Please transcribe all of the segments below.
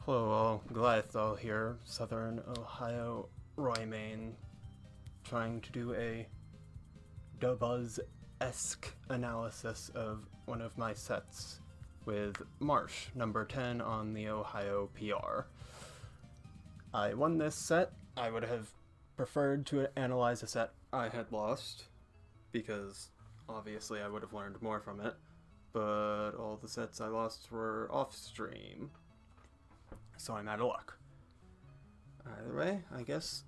Hello all, Goliath Doll here, Southern Ohio, Roy, Maine, trying to do a Buzz-esque analysis of one of my sets with Marsh, number 10 on the Ohio PR. I won this set. I would have preferred to analyze a set I had lost, because obviously I would have learned more from it, but all the sets I lost were off-stream. So I'm out of luck. Either way, I guess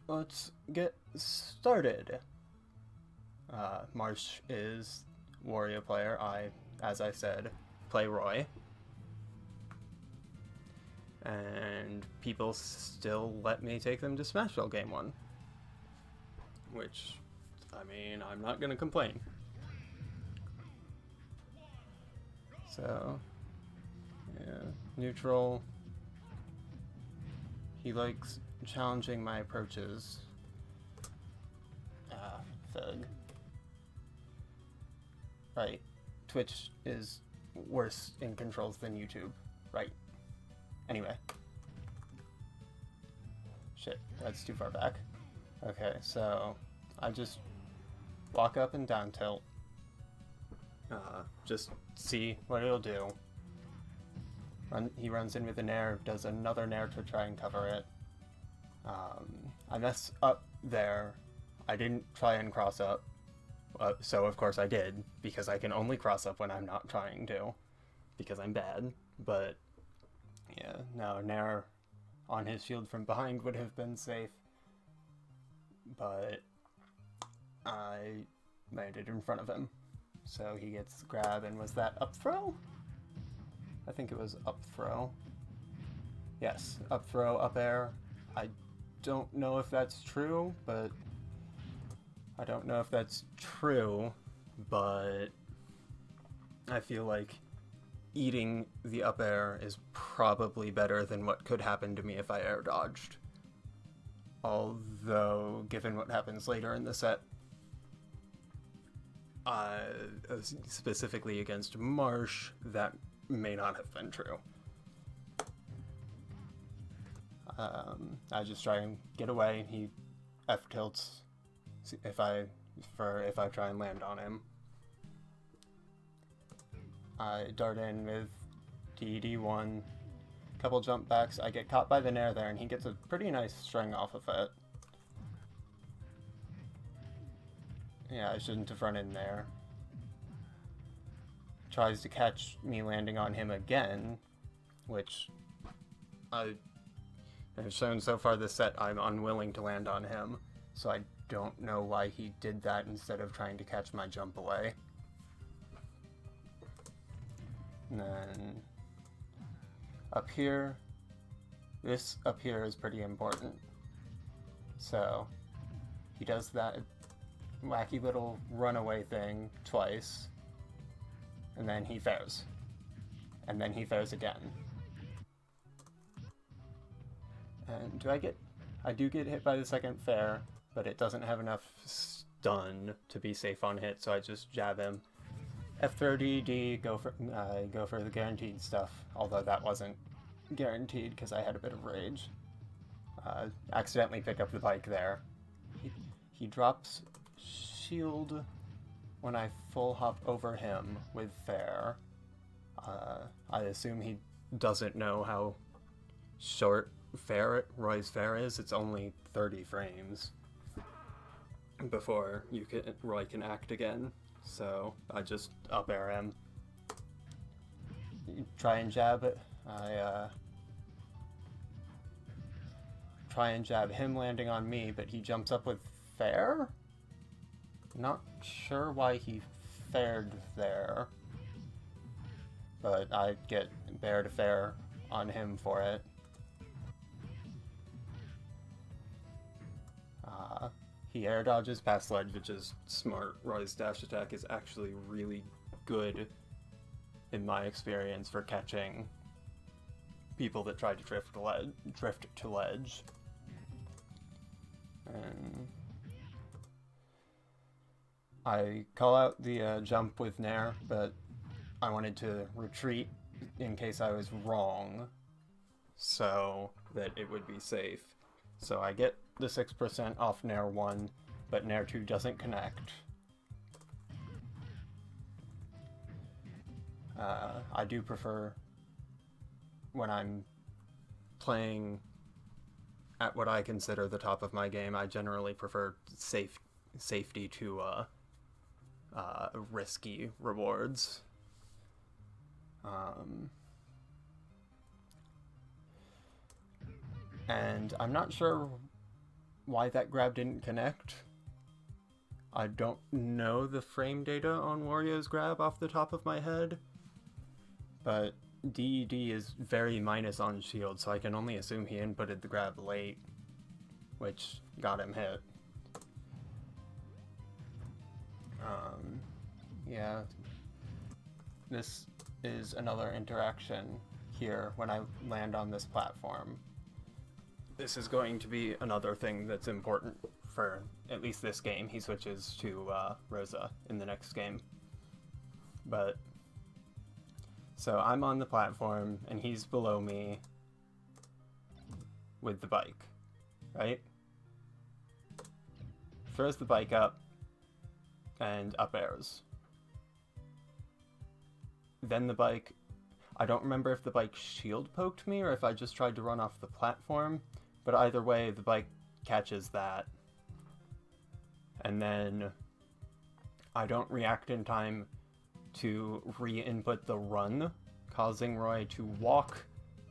let's get started. Marsh is Wario player. I, as I said, play Roy. And people still let me take them to Smash Bros. Game 1. Which, I mean, I'm not gonna complain. So, yeah, neutral. He likes challenging my approaches. Thug. Right. Twitch is worse in controls than YouTube. Right. Anyway. Shit, that's too far back. Okay, so I just walk up and down tilt. Just see what it'll do. He runs in with a nair, does another nair to try and cover it. I mess up there. I didn't try and cross up, so of course I did, because I can only cross up when I'm not trying to, because I'm bad. But yeah, no, nair on his shield from behind would have been safe, but I landed in front of him, so he gets the grab. And was that up throw? I think it was up throw. Yes, up throw, up air. I don't know if that's true, but I feel like eating the up air is probably better than what could happen to me if I air dodged. Although, given what happens later in the set, specifically against Marsh, that may not have been true. I just try and get away. He F tilts if I try and land on him. I dart in with DD1, couple jump backs. I get caught by the nair there, and he gets a pretty nice string off of it. Yeah, I shouldn't have run in there. Tries to catch me landing on him again, which I have shown so far this set I'm unwilling to land on him, so I don't know why he did that instead of trying to catch my jump away. And then up here, this up here is pretty important. So he does that wacky little runaway thing twice, and then he fares. And then he fares again. And I do get hit by the second fair, but it doesn't have enough stun to be safe on hit, so I just jab him. F30D, go for the guaranteed stuff, although that wasn't guaranteed because I had a bit of rage. Accidentally pick up the bike there. He drops shield when I full hop over him with fair. I assume he doesn't know how short Roy's fair is. It's only 30 frames before Roy can act again. So I just up air him. Try and jab it. I try and jab him landing on me, but he jumps up with fair? Not sure why he fared there, but I get bear to fair on him for it. He air dodges past ledge, which is smart. Roy's dash attack is actually really good, in my experience, for catching people that try to drift to ledge. And I call out the jump with nair, but I wanted to retreat in case I was wrong. so that it would be safe. So I get the 6% off Nair 1, but Nair 2 doesn't connect. I do prefer, when I'm playing at what I consider the top of my game, I generally prefer safety to risky rewards. And I'm not sure why that grab didn't connect. I don't know the frame data on Wario's grab off the top of my head, but DED is very minus on shield, so I can only assume he inputted the grab late, which got him hit. Yeah, this is another interaction here when I land on this platform. This is going to be another thing that's important for at least this game. He switches to Rosa in the next game. But, so I'm on the platform and he's below me with the bike, right? Throws the bike up and up airs. Then the bike, I don't remember if the bike shield poked me or if I just tried to run off the platform, but either way the bike catches that. And then I don't react in time to re-input the run, causing Roy to walk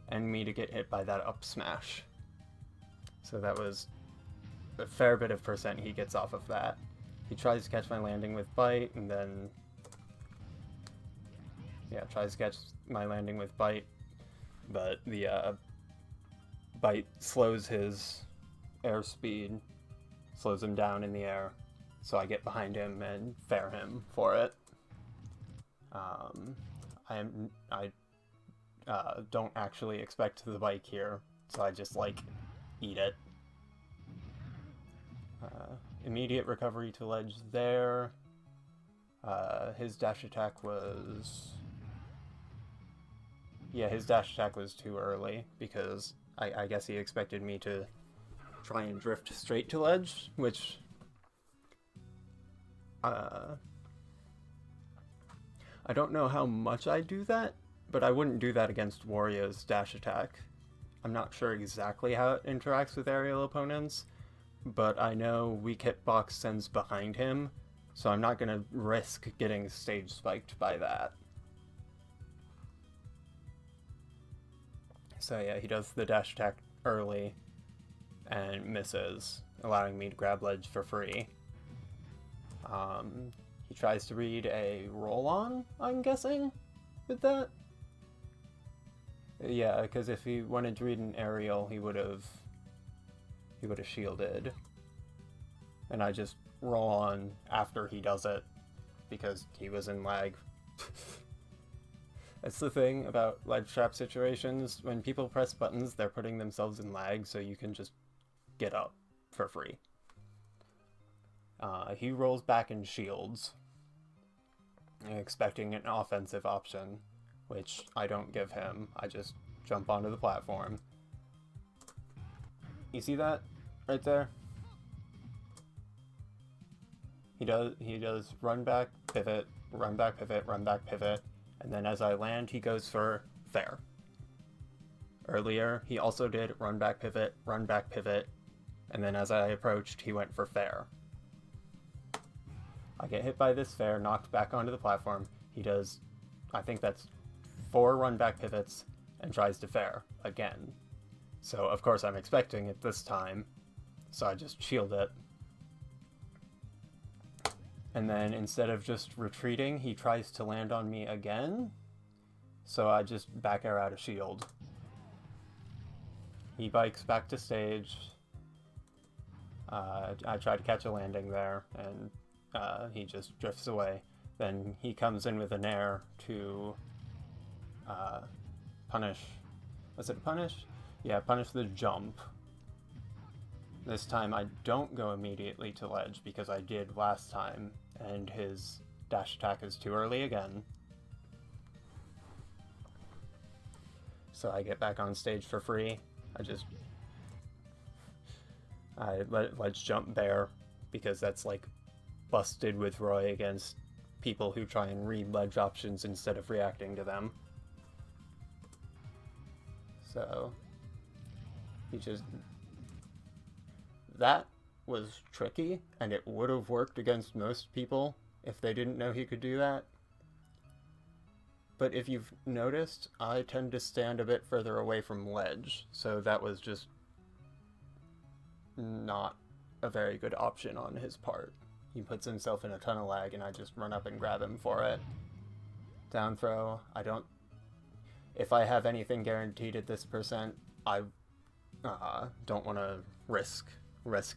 and me to get hit by that up smash. So that was a fair bit of percent he gets off of that. He tries to catch my landing with bite, and then tries to catch my landing with bite, but the bite slows his airspeed, slows him down in the air, so I get behind him and fair him for it. I don't actually expect the bike here, so I just eat it. Immediate recovery to ledge there. His dash attack was... Yeah, his dash attack was too early, because I guess he expected me to try and drift straight to ledge, which... I don't know how much I do that, but I wouldn't do that against Wario's dash attack. I'm not sure exactly how it interacts with aerial opponents, but I know weak hitbox sends behind him, so I'm not going to risk getting stage spiked by that. So yeah, he does the dash attack early and misses, allowing me to grab ledge for free. He tries to read a roll-on, I'm guessing, with that? Yeah, because if he wanted to read an aerial, he would have shielded. And I just roll on after he does it, because he was in lag. That's the thing about ledge trap situations. When people press buttons, they're putting themselves in lag, so you can just get up for free. He rolls back and shields, expecting an offensive option, which I don't give him. I just jump onto the platform. You see that right there? He does run back, pivot, run back, pivot, run back, pivot, and then as I land, he goes for fair. Earlier, he also did run back, pivot, and then as I approached, he went for fair. I get hit by this fair, knocked back onto the platform. He does, I think that's 4 run back pivots, and tries to fair again. So of course I'm expecting it this time, so I just shield it. And then instead of just retreating, he tries to land on me again, so I just back air out of shield. He bikes back to stage. I try to catch a landing there, and he just drifts away. Then he comes in with an air to punish. Was it punish? Yeah, punish the jump. This time I don't go immediately to ledge because I did last time, and his dash attack is too early again. so I get back on stage for free. Let's jump bear, because that's like busted with Roy against people who try and read ledge options instead of reacting to them. So that was tricky, and it would have worked against most people if they didn't know he could do that. But if you've noticed, I tend to stand a bit further away from ledge, so that was just not a very good option on his part. He puts himself in a ton of lag, and I just run up and grab him for it. Down throw, if I have anything guaranteed at this percent, I don't want to risk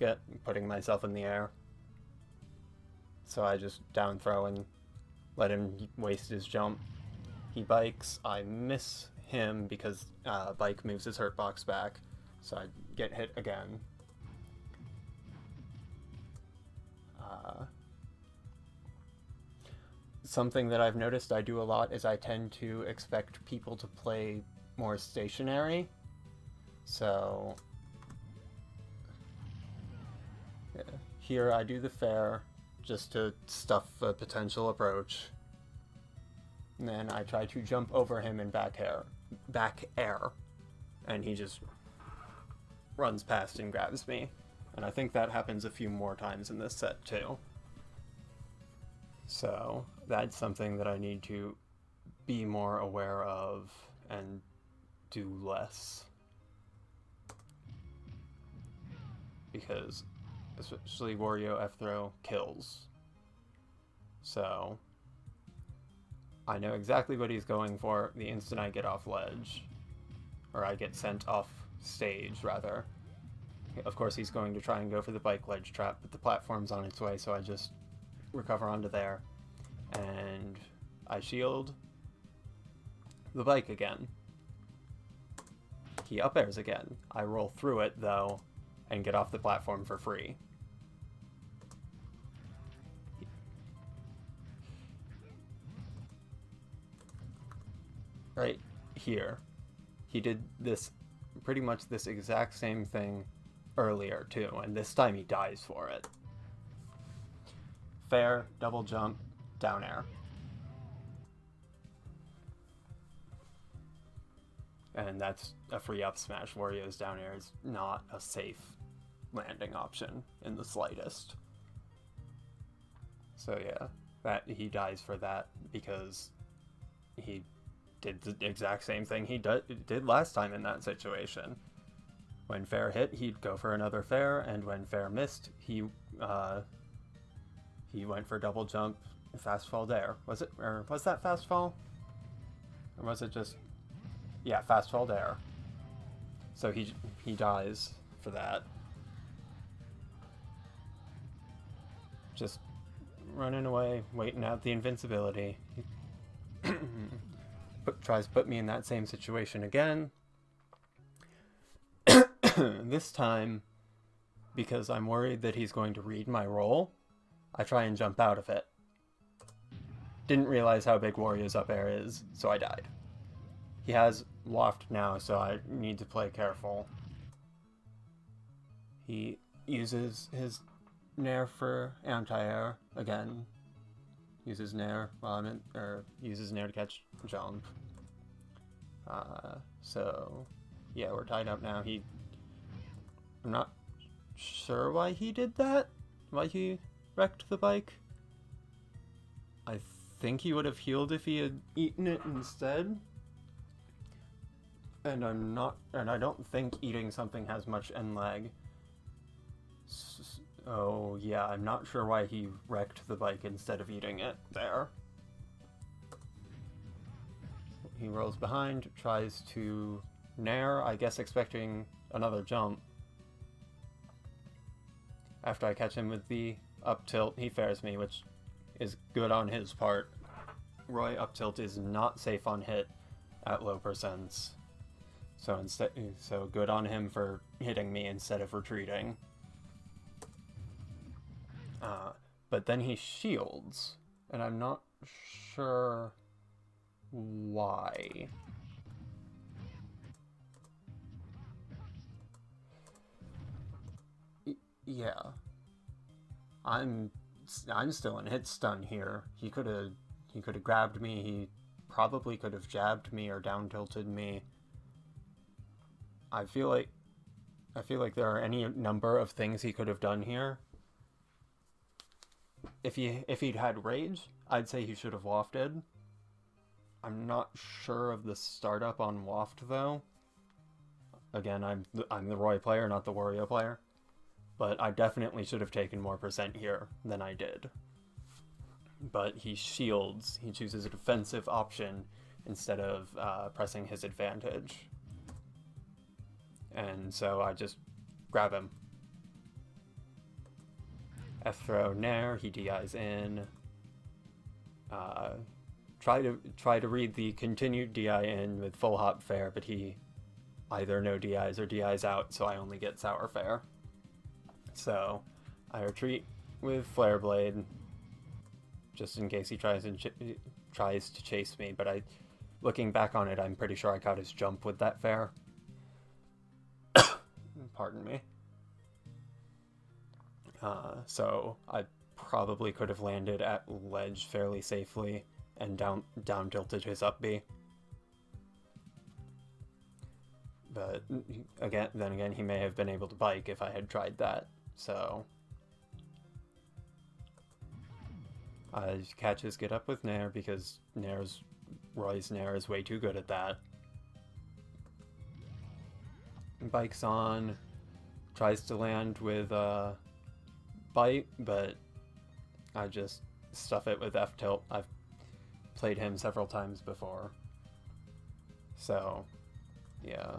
it, putting myself in the air. So I just down throw and let him waste his jump. He bikes, I miss him because bike moves his hurt box back, so I get hit again. Something that I've noticed I do a lot is I tend to expect people to play more stationary. So yeah, here I do the fair just to stuff a potential approach. And then I try to jump over him in back air, and he just runs past and grabs me. And I think that happens a few more times in this set too. So that's something that I need to be more aware of and do less. Because especially Wario F-throw kills. So I know exactly what he's going for the instant I get off ledge. Or I get sent off stage, rather. Of course he's going to try and go for the bike ledge trap, but the platform's on its way, so I just recover onto there. And I shield the bike again. He up airs again. I roll through it, though, and get off the platform for free. Right here, he did this, pretty much this exact same thing earlier too, and this time he dies for it. Fair, double jump, down air. And that's a free up smash. Wario's down air is not a safe landing option in the slightest. So yeah, that he dies for that because he did the exact same thing he did last time in that situation. When fair hit, he'd go for another fair, and when fair missed, he went for double jump, fast fall dare. Was that fast fall? Or was it just, yeah, fast fall dare. So he dies for that. Just running away, waiting out the invincibility. Tries to put me in that same situation again. This time, because I'm worried that he's going to read my roll, I try and jump out of it. Didn't realize how big Wario's up air is, so I died. He has waft now, so I need to play careful. He uses his nair for anti-air again. Uses nair uses nair to catch jump. So yeah, we're tied up now. I'm not sure why he did that. Why he wrecked the bike. I think he would have healed if he had eaten it instead. And I don't think eating something has much end lag. Oh yeah, I'm not sure why he wrecked the bike instead of eating it there. He rolls behind, tries to nair, I guess expecting another jump. After I catch him with the up tilt, he fairs me, which is good on his part. Roy up tilt is not safe on hit at low percents. So good on him for hitting me instead of retreating. But then he shields, and I'm not sure why. Yeah. I'm still in hit stun here. He could have grabbed me. He probably could have jabbed me or down tilted me. I feel like there are any number of things he could have done here. If he'd had rage, I'd say he should have wafted. I'm not sure of the startup on waft though. Again, I'm the Roy player, not the Wario player. But I definitely should have taken more percent here than I did. But he shields. He chooses a defensive option instead of pressing his advantage. And so I just grab him. F throw nair, he DIs in. Try to read the continued DI in with full hop fair, but he either no DIs or DIs out, so I only get sour fair. So I retreat with Flare Blade, just in case he tries to chase me, but looking back on it, I'm pretty sure I caught his jump with that fair. Pardon me. So I probably could have landed at ledge fairly safely and down tilted his up B. But then again, he may have been able to bike if I had tried that. So I catch his get up with nair because Roy's nair is way too good at that. Bikes on, tries to land with bite, but I just stuff it with F tilt. I've played him several times before. So yeah.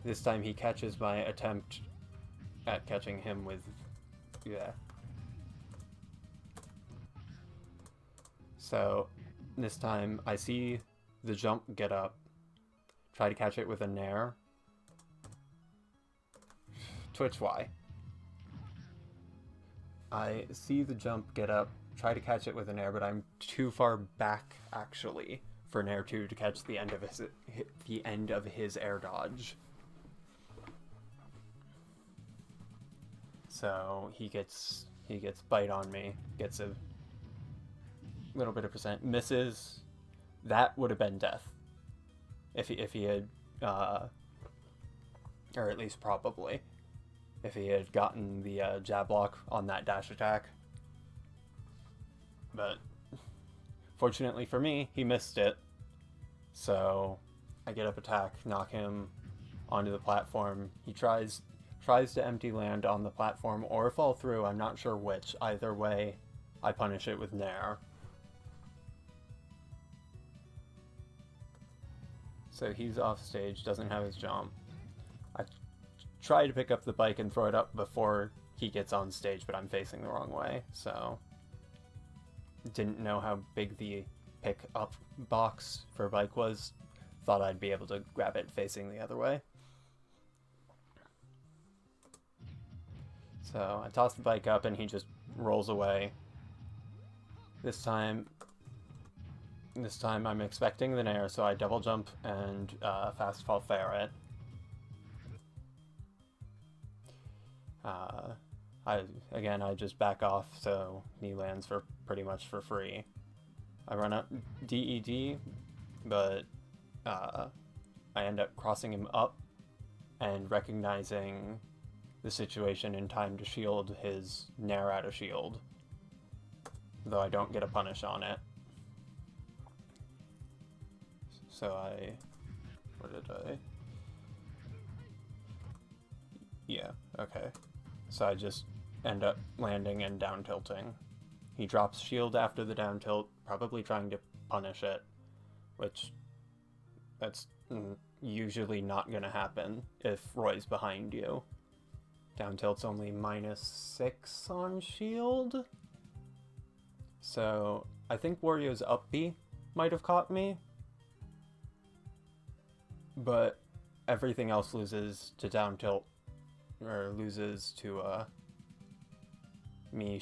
This time he catches my attempt at catching him with, yeah. So this time I see the jump get up, try to catch it with a nair. Twitch Y. I see the jump get up, try to catch it with an air, but I'm too far back actually for Nair 2 to catch the end of his air dodge. So he gets bite on me, gets a little bit of percent, misses. That would have been death if he had or at least probably if he had gotten the jab block on that dash attack. But fortunately for me, he missed it. So I get up attack, knock him onto the platform. He tries to empty land on the platform or fall through. I'm not sure which. Either way, I punish it with Nair. So he's off stage, doesn't have his jump. I try to pick up the bike and throw it up before he gets on stage, but I'm facing the wrong way, so didn't know how big the pick up box for bike was. Thought I'd be able to grab it facing the other way. So I toss the bike up and he just rolls away. This time I'm expecting the Nair, so I double jump and fast fall fair it. I just back off, so he lands for pretty much for free. I run up DED, but I end up crossing him up and recognizing the situation in time to shield his Nair out of shield, though I don't get a punish on it. So yeah, okay. So I just end up landing and down tilting. He drops shield after the down tilt, probably trying to punish it, which that's usually not going to happen if Roy's behind you. Down tilt's only -6 on shield. So I think Wario's up B might have caught me, but everything else loses to down tilt, or loses to me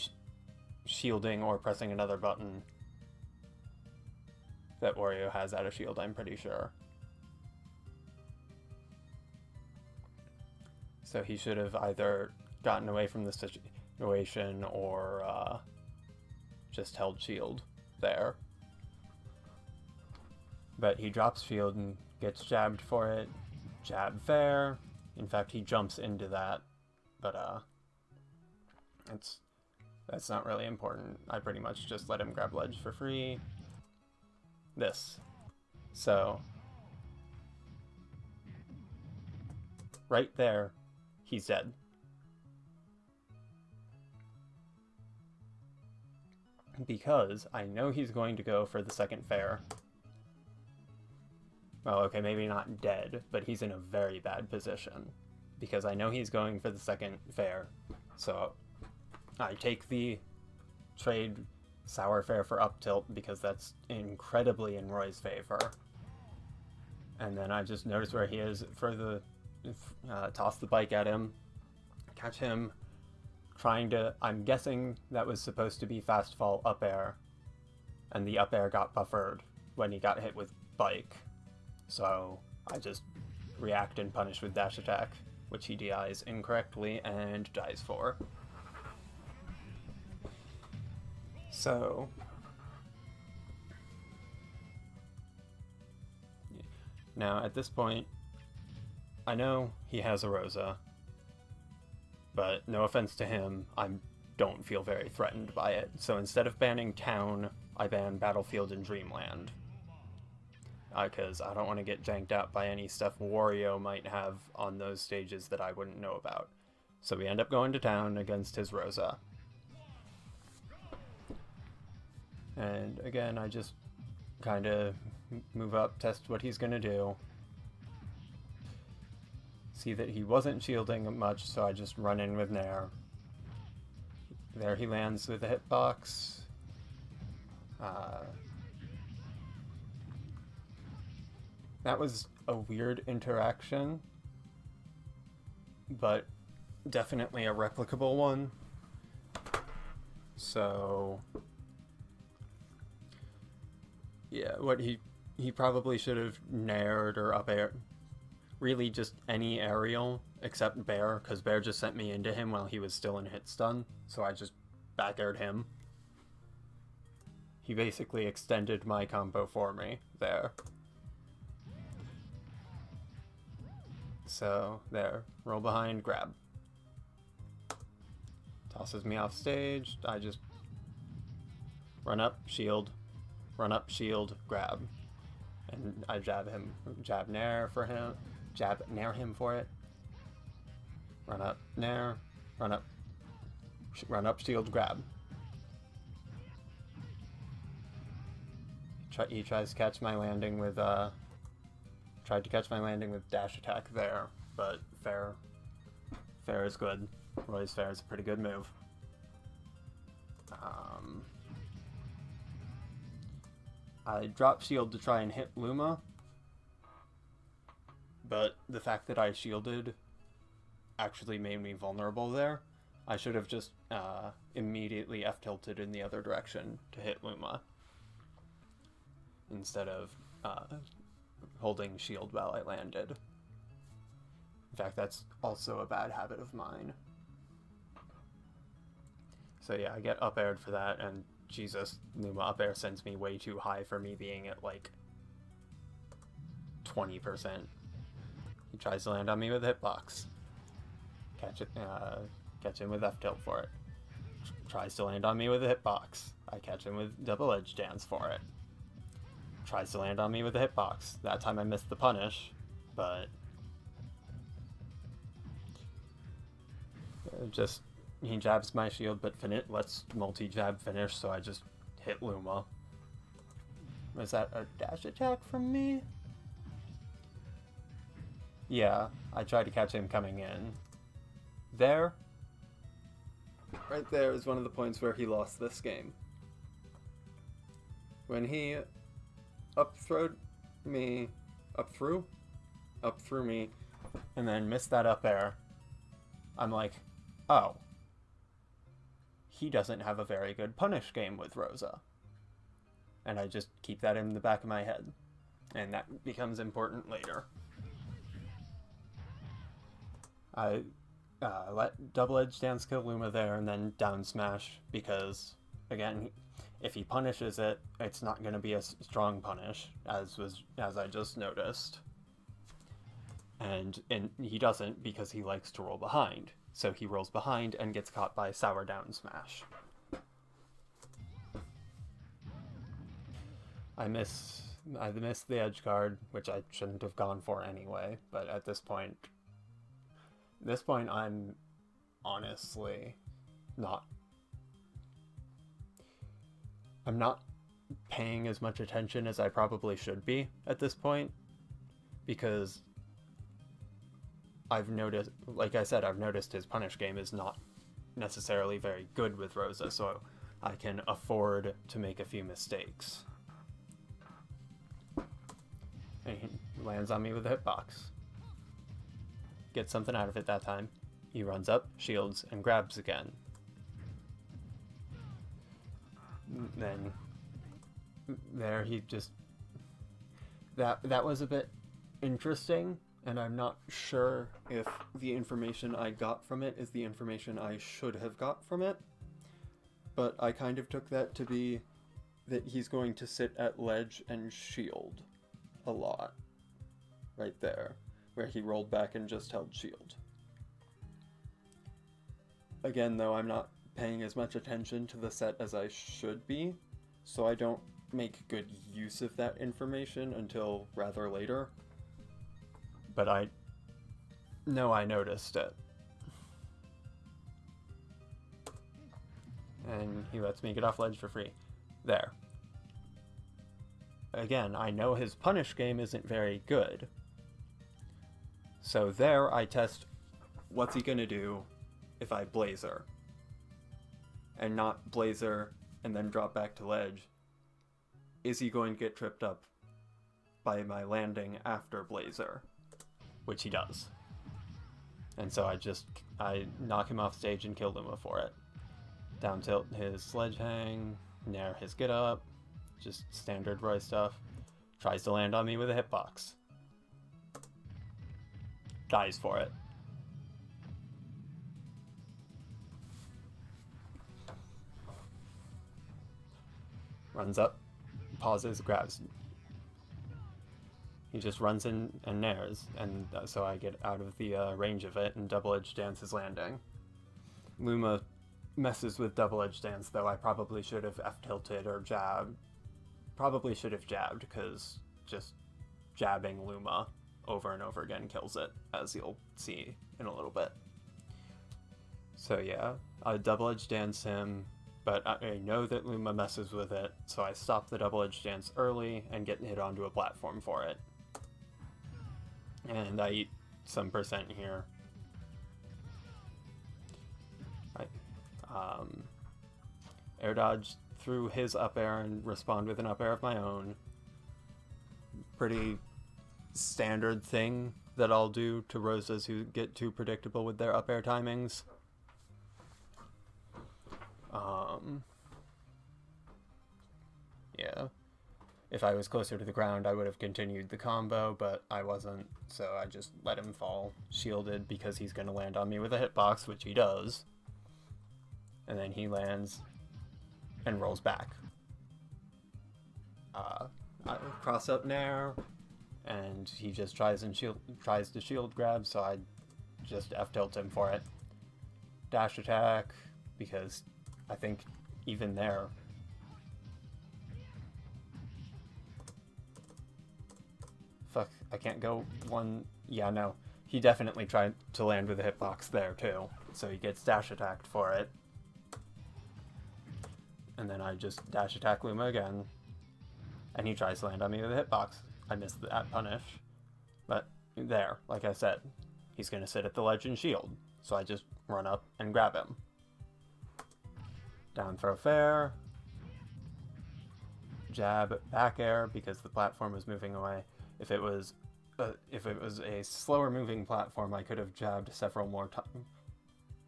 shielding or pressing another button that Wario has out of shield, I'm pretty sure. So he should have either gotten away from the situation or just held shield there. But he drops shield and gets jabbed for it. Jab fair. In fact, he jumps into that, but that's not really important. I pretty much just let him grab ledge for free. This. So right there, he's dead. Because I know he's going to go for the second fair. Well, okay, maybe not dead, but he's in a very bad position. Because I know he's going for the second fair. So I take the trade sour fair for up tilt because that's incredibly in Roy's favor. And then I just notice where he is for the toss the bike at him, catch him trying to, I'm guessing that was supposed to be fast fall up air, and the up air got buffered when he got hit with bike. So I just react and punish with dash attack, which he DIs incorrectly and dies for. So now at this point, I know he has a Rosa, but no offense to him, I don't feel very threatened by it. So instead of banning Town, I ban Battlefield and Dreamland. Because I don't want to get janked out by any stuff Wario might have on those stages that I wouldn't know about. So we end up going to Town against his Rosa. And again, I just kind of move up, test what he's going to do. See that he wasn't shielding much, so I just run in with Nair. There he lands with a hitbox. That was a weird interaction, but definitely a replicable one. So yeah, what he probably should have naired or up air, really just any aerial except Bear, because Bear just sent me into him while he was still in hit stun, so I just back aired him. He basically extended my combo for me there. So there, roll behind, grab. Tosses me off stage, I just run up, shield, grab. And I jab nair for him, jab nair him for it. Run up, nair, run up, shield, grab. He tries to catch my landing with, tried to catch my landing with dash attack there, but fair is good. Roy's fair is a pretty good move. I dropped shield to try and hit Luma, but the fact that I shielded actually made me vulnerable there. I should have just immediately F-tilted in the other direction to hit Luma, instead of holding shield while I landed. In fact, that's also a bad habit of mine. So yeah, I get up aired for that, and Jesus, Luma up air sends me way too high for me being at like 20%. He tries to land on me with a hitbox. Catch him with F-tilt for it. Tries to land on me with a hitbox. I catch him with double edge dance for it. Tries to land on me with a hitbox. That time I missed the punish, but just he jabs my shield, but lets multi-jab finish, so I just hit Luma. Was that a dash attack from me? Yeah, I tried to catch him coming in. There, right there is one of the points where he lost this game. When he up threw me, and then missed that up air, I'm like, oh, he doesn't have a very good punish game with Rosa. And I just keep that in the back of my head. And that becomes important later. let Double Edge Dance kill Luma there and then down smash, because again, if he punishes it, it's not going to be a strong punish, as I just noticed. And he doesn't, because he likes to roll behind. So he rolls behind and gets caught by Sour Down Smash. I missed the edge guard, which I shouldn't have gone for anyway, but at this point I'm honestly not paying as much attention as I probably should be at this point, because I've noticed, like I said, I've noticed his punish game is not necessarily very good with Rosa, so I can afford to make a few mistakes. And he lands on me with a hitbox. Gets something out of it that time. He runs up, shields, and grabs again. Then there he just... That was a bit interesting, and I'm not sure if the information I got from it is the information I should have got from it. But I kind of took that to be that he's going to sit at ledge and shield a lot. Right there, where he rolled back and just held shield. Again, though, I'm not paying as much attention to the set as I should be, so I don't make good use of that information until rather later. But I know I noticed it. And he lets me get off ledge for free. There. Again, I know his punish game isn't very good. So there I test what's he gonna do if I Blazer. And not Blazer and then drop back to ledge. Is he going to get tripped up by my landing after Blazer? Which he does. And so I knock him off stage and kill Luma for it. Down tilt his sledge hang, nair his get up, just standard Roy stuff. Tries to land on me with a hitbox. Dies for it. Runs up, pauses, grabs. He just runs in and nairs, and so I get out of the range of it, and Double Edge Dance is landing. Luma messes with Double Edge Dance, though I probably should have F-tilted or jabbed. Probably should have jabbed, because just jabbing Luma over and over again kills it, as you'll see in a little bit. So yeah, I Double Edge Dance him, but I know that Luma messes with it, so I stop the Double Edge Dance early and get hit onto a platform for it. And I eat some percent here. Air dodge through his up air and respond with an up air of my own. Pretty standard thing that I'll do to Rosas who get too predictable with their up air timings. Yeah. If I was closer to the ground, I would have continued the combo, but I wasn't, so I just let him fall, shielded, because he's going to land on me with a hitbox, which he does. And then he lands and rolls back. I cross up nair, and he just tries to shield grab, so I just F-tilt him for it. Dash attack, because I think even there... Fuck, I can't go one... Yeah, no. He definitely tried to land with a hitbox there, too. So he gets dash attacked for it. And then I just dash attack Luma again. And he tries to land on me with a hitbox. I missed that punish. But there, like I said, he's going to sit at the ledge and shield. So I just run up and grab him. Down throw fair. Jab back air because the platform was moving away. If it was a slower moving platform, I could have jabbed several more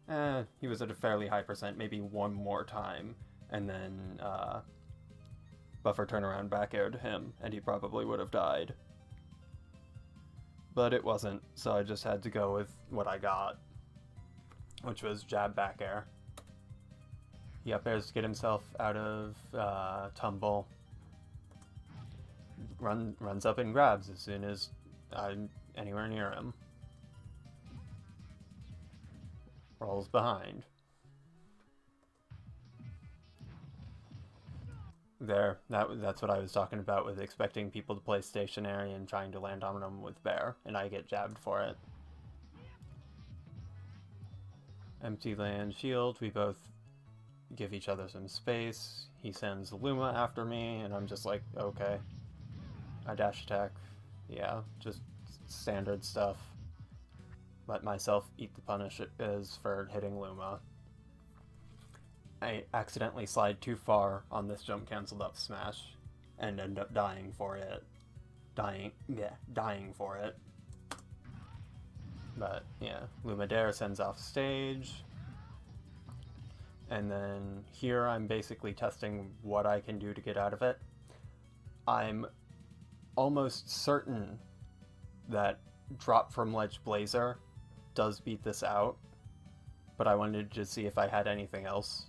times. He was at a fairly high percent, maybe one more time, and then buffer turnaround back aired him, and he probably would have died. But it wasn't, so I just had to go with what I got. which was jab back air. He up airs to get himself out of tumble. Runs up and grabs as soon as I'm anywhere near him. Rolls behind. There, that's what I was talking about with expecting people to play stationary and trying to land on them with bear, and I get jabbed for it. Empty land shield, we both give each other some space. He sends Luma after me, and I'm just like, okay. I dash attack. Yeah, just standard stuff. Let myself eat the punish it is for hitting Luma. I accidentally slide too far on this jump canceled up smash and end up dying for it. Dying for it. But yeah, Luma Dare sends off stage. And then here I'm basically testing what I can do to get out of it. I'm almost certain that Drop from Ledge Blazer does beat this out, but I wanted to see if I had anything else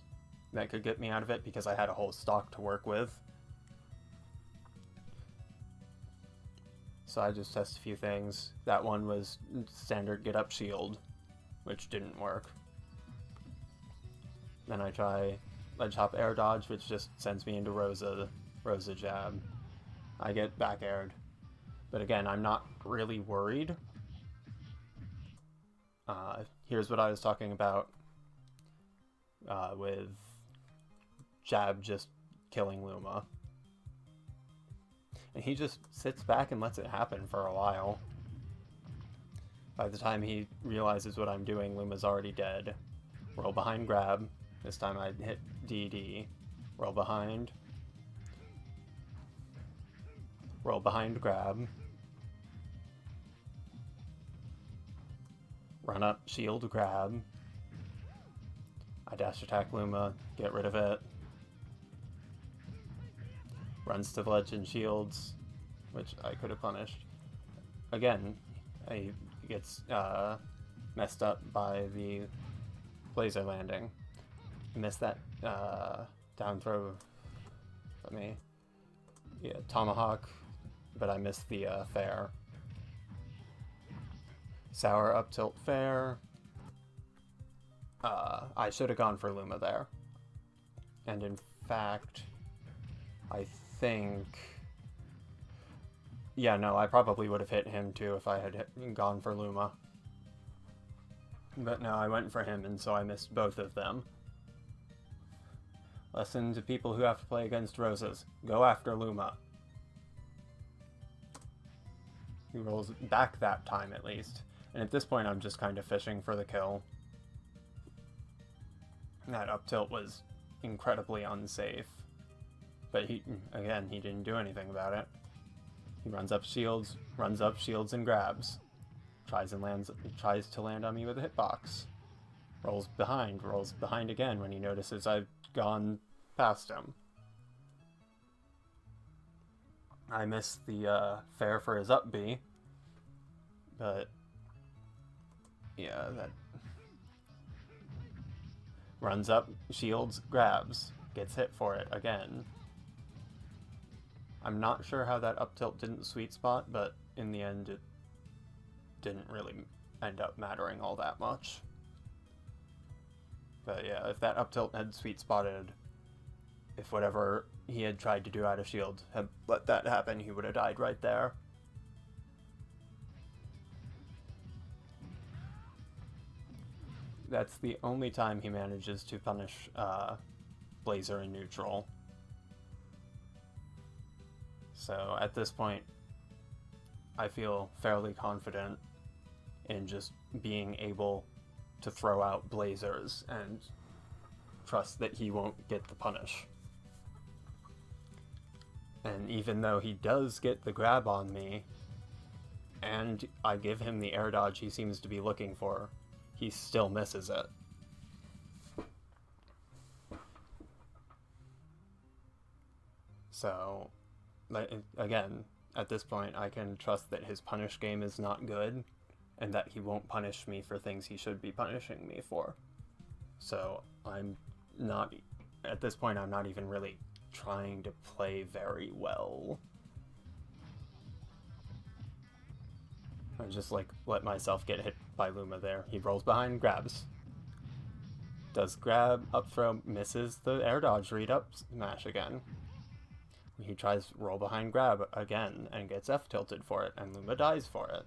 that could get me out of it because I had a whole stock to work with. So I just test a few things. That one was standard get up shield, which didn't work. Then I try ledge hop air dodge, which just sends me into Rosa jab. I get back aired. But again, I'm not really worried. Here's what I was talking about with jab just killing Luma. And he just sits back and lets it happen for a while. By the time he realizes what I'm doing, Luma's already dead. Roll behind grab. This time I hit DD. Roll behind. Roll behind grab. Run up, shield, grab. I dash attack Luma, get rid of it. Runs to the ledge and shields, which I could have punished. Again, he gets messed up by the blazer landing. I missed that down throw. Tomahawk, but I missed the fair. Sour up tilt fair. I should have gone for Luma there. And in fact, I think... Yeah, no, I probably would have hit him too if I had gone for Luma. But no, I went for him, and so I missed both of them. Lesson to people who have to play against Rosas. Go after Luma. He rolls back that time, at least. And at this point, I'm just kind of fishing for the kill. That up tilt was incredibly unsafe. But he didn't do anything about it. He runs up shields and grabs. Tries to land on me with a hitbox. Rolls behind again when he notices I've gone past him. I missed the fair for his up B, but yeah, that runs up, shields, grabs, gets hit for it again. I'm not sure how that up tilt didn't sweet spot, but in the end it didn't really end up mattering all that much. But yeah, if that up tilt had sweet spotted, if whatever he had tried to do out of shield had let that happen, he would have died right there. That's the only time he manages to punish Blazer in neutral. So at this point, I feel fairly confident in just being able to throw out Blazers and trust that he won't get the punish. And even though he does get the grab on me, and I give him the air dodge he seems to be looking for, he still misses it. So, again, at this point, I can trust that his punish game is not good, and that he won't punish me for things he should be punishing me for. So I'm not, at this point, I'm not even really trying to play very well. I just like let myself get hit by Luma there. He rolls behind, grabs. Does grab, up throw, misses the air dodge, read up smash again. He tries roll behind grab again and gets F tilted for it, and Luma dies for it.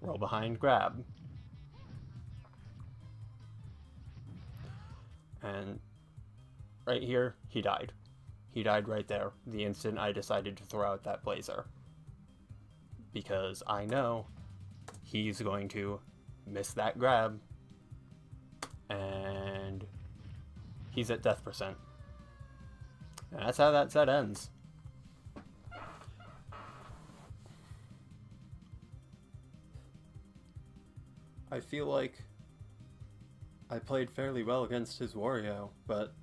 Roll behind grab. And right here, he died. He died right there, the instant I decided to throw out that Blazer. Because I know he's going to miss that grab, and he's at death percent. And that's how that set ends. I feel like I played fairly well against his Wario, but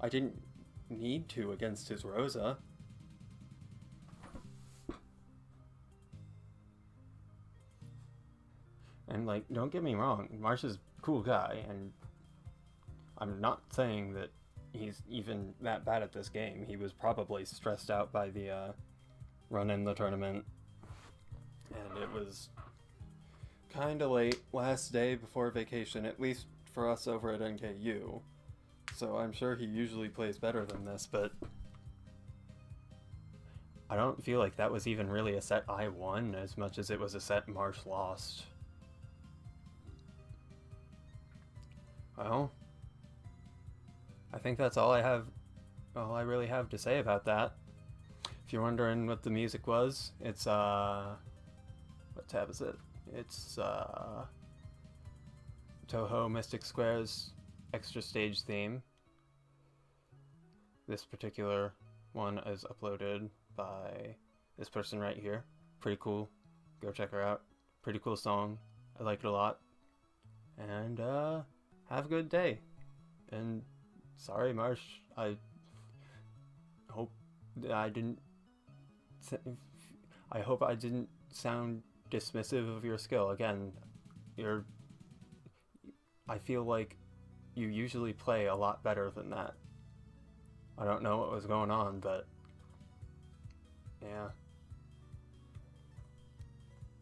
I didn't need to against his Rosa. And, like, don't get me wrong, Marsh is a cool guy, and I'm not saying that he's even that bad at this game. He was probably stressed out by the run in the tournament, and it was kind of late, last day before vacation, at least for us over at NKU. So I'm sure he usually plays better than this, but I don't feel like that was even really a set I won as much as it was a set Marsh lost. Well, I think that's all I really have to say about that. If you're wondering what the music was, it's what tab is it? It's Toho Mystic Square's extra stage theme. This particular one is uploaded by this person right here. Pretty cool. Go check her out. Pretty cool song. I like it a lot. And have a good day. And sorry, Marsh. I hope I didn't sound dismissive of your skill. Again, I feel like you usually play a lot better than that. I don't know what was going on, but yeah.